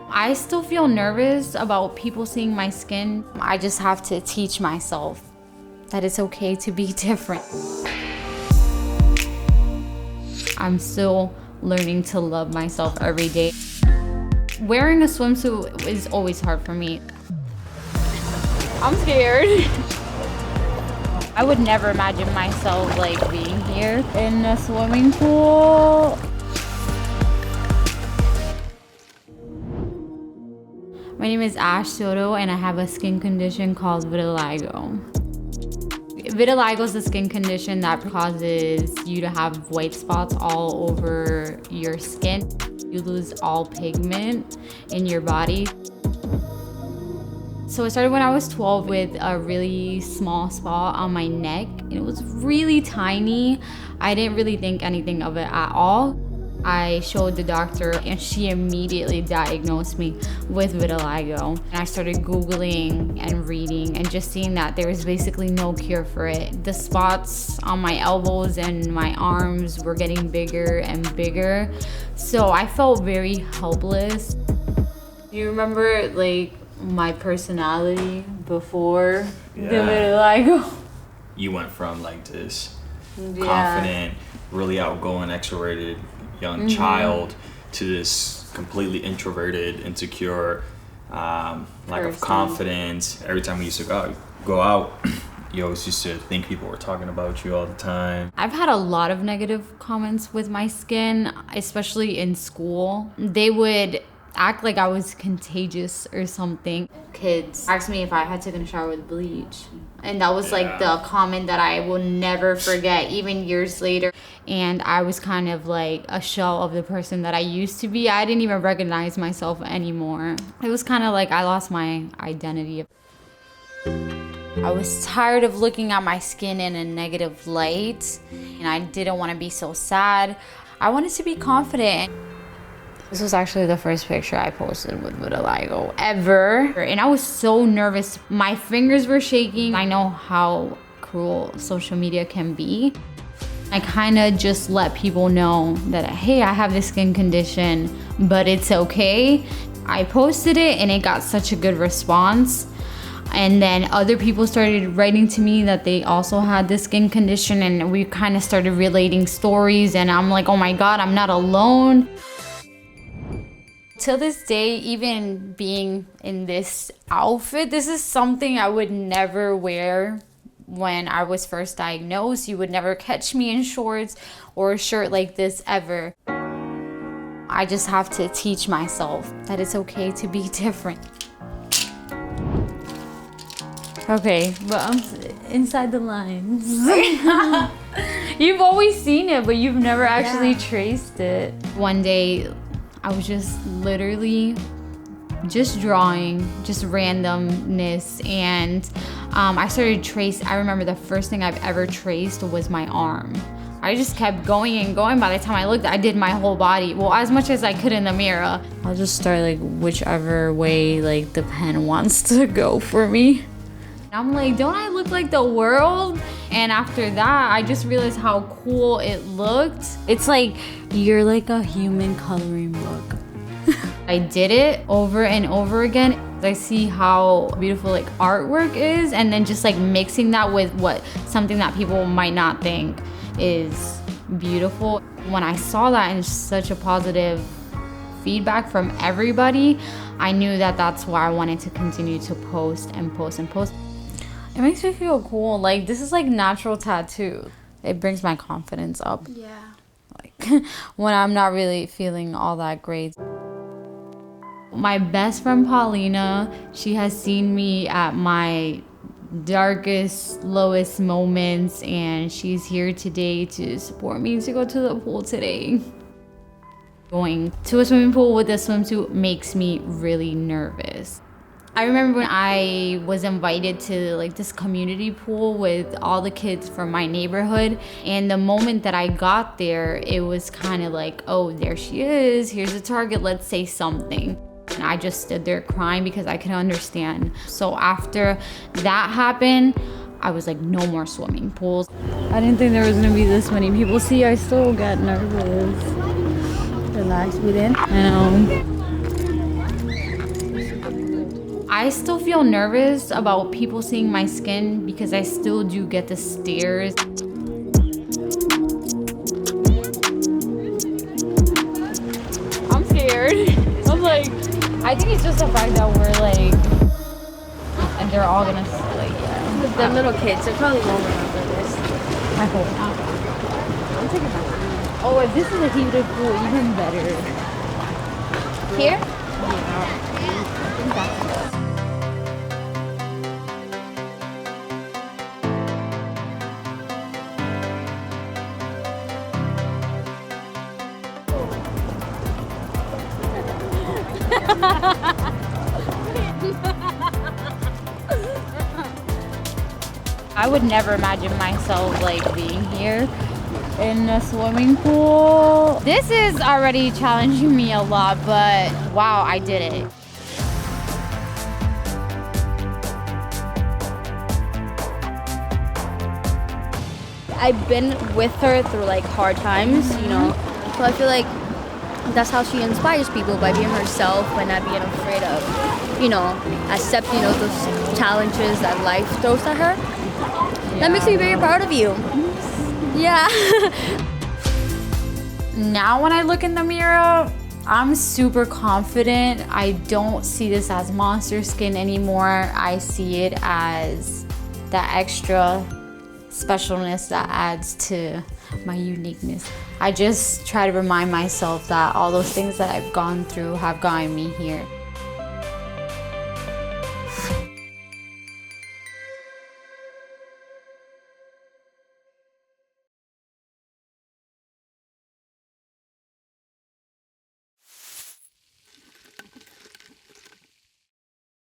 I still feel nervous about people seeing my skin. I just have to teach myself that it's okay to be different. I'm still learning to love myself every day. Wearing a swimsuit is always hard for me. I'm scared. I would never imagine myself like being here in a swimming pool. My name is Soto and I have a skin condition called vitiligo. Vitiligo is a skin condition that causes you to have white spots all over your skin. You lose all pigment in your body. So it started when I was 12 with a really small spot on my neck. It was really tiny. I didn't really think anything of it at all. I showed the doctor and she immediately diagnosed me with vitiligo. And I started Googling and reading and just seeing that there was basically no cure for it. The spots on my elbows and my arms were getting bigger and bigger. So I felt very helpless. Do you remember like my personality before the vitiligo? You went from like this confident, really outgoing, extroverted young child to this completely introverted, insecure, lack of confidence. Every time we used to go out, you always used to think people were talking about you all the time. I've had a lot of negative comments with my skin, especially in school. They would act like I was contagious or something. Kids asked me if I had taken a shower with bleach. And that was like the comment that I will never forget, even years later. And I was kind of like a shell of the person that I used to be. I didn't even recognize myself anymore. It was kind of like I lost my identity. I was tired of looking at my skin in a negative light. And I didn't want to be so sad. I wanted to be confident. This was actually the first picture I posted with vitiligo ever. And I was so nervous. My fingers were shaking. I know how cruel social media can be. I kind of just let people know that, hey, I have this skin condition, but it's okay. I posted it and it got such a good response. And then other people started writing to me that they also had this skin condition, and we kind of started relating stories, and I'm like, oh my God, I'm not alone. Till this day, even being in this outfit, this is something I would never wear when I was first diagnosed. You would never catch me in shorts or a shirt like this ever. I just have to teach myself that it's okay to be different. Okay, but I'm inside the lines. You've always seen it, but you've never actually traced it. One day, I was just literally just drawing, just randomness, and I started tracing. I remember the first thing I've ever traced was my arm. I just kept going and going. By the time I looked, I did my whole body. Well, as much as I could in the mirror. I'll just start like whichever way like the pen wants to go for me. I'm like, don't I look like the world? And after that, I just realized how cool it looked. It's like, you're like a human coloring book. I did it over and over again. I see how beautiful like artwork is, and then just like mixing that with something that people might not think is beautiful. When I saw that and such a positive feedback from everybody, I knew that that's why I wanted to continue to post and post and post. It makes me feel cool. Like, this is like natural tattoo. It brings my confidence up. Yeah. Like, when I'm not really feeling all that great. My best friend Paulina, she has seen me at my darkest, lowest moments, and she's here today to support me to go to the pool today. Going to a swimming pool with a swimsuit makes me really nervous. I remember when I was invited to like this community pool with all the kids from my neighborhood, and the moment that I got there, it was kind of like, oh, there she is, here's the target, let's say something. And I just stood there crying because I couldn't understand. So after that happened, I was like, no more swimming pools. I didn't think there was gonna be this many people. See, I still get nervous. Relax, breathe in. I know. I still feel nervous about people seeing my skin because I still do get the stares. I'm scared. I'm like, I think it's just the fact that we're like, and they're all gonna like, yeah. They're little kids. They probably won't remember this. I hope not. I'm taking my time. Oh, if this is a heated pool, even better. Here? Yeah. I think that's it. I would never imagine myself like being here in a swimming pool. This is already challenging me a lot, but wow, I did it. I've been with her through like hard times, you know. So I feel like that's how she inspires people, by being herself and not being afraid of, you know, accepting, you know, those challenges that life throws at her. Yeah. That makes me very proud of you. Yeah. Now when I look in the mirror, I'm super confident. I don't see this as monster skin anymore. I see it as that extra specialness that adds to my uniqueness. I just try to remind myself that all those things that I've gone through have gotten me here.